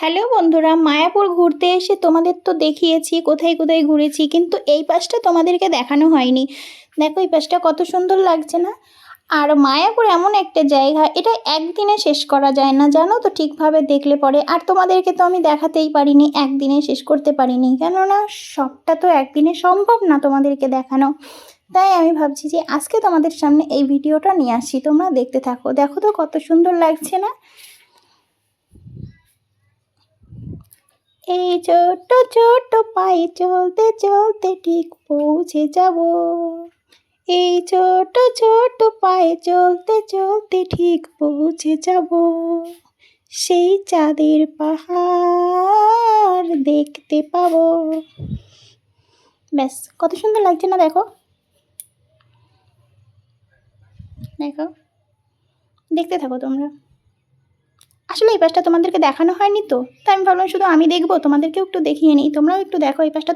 Hello বন্ধুরা, মায়াপুর ঘুরতে এসে তোমাদের তো দেখিয়েছি কোথায় কোথায় ঘুরেছি, কিন্তু এই পাশটা তোমাদেরকে দেখানো হয়নি। দেখো এই পাশটা কত সুন্দর লাগছে না? আর মায়াপুর এমন একটা জায়গা, এটা একদিনে শেষ করা যায় না, জানো তো, ঠিকভাবে দেখলে পরে। আর তোমাদেরকে তো আমি দেখাতেই পারিনি, একদিনে শেষ করতে পারিনি, কেননা সবটা তো একদিনে সম্ভব না তোমাদেরকে দেখানো। তাই আমি ভাবছি যে আজকে তোমাদের সামনে এই ভিডিওটা নিয়ে আসি, তোমরা দেখতে থাকো। দেখো তো কত সুন্দর লাগছে না? এই ছোট্ট ছোট্ট পায়ে চলতে চলতে ঠিক পৌঁছে যাব। এই ছোট্ট ছোট্ট পায়ে চলতে চলতে ঠিক পৌঁছে যাব। সেই চাঁদের পাহাড় দেখতে পাবো। ব্যাস, কত সুন্দর লাগছে না? দেখো দেখো, দেখতে থাকো তোমরা। আসলে এই পাশটা তোমাদেরকে দেখানো হয়নি তো, তাই আমি ভাবলাম শুধু আমি দেখবো, তোমাদেরকেও একটু দেখিয়ে নিই, তোমরাও একটু দেখো এই পাশটা তো।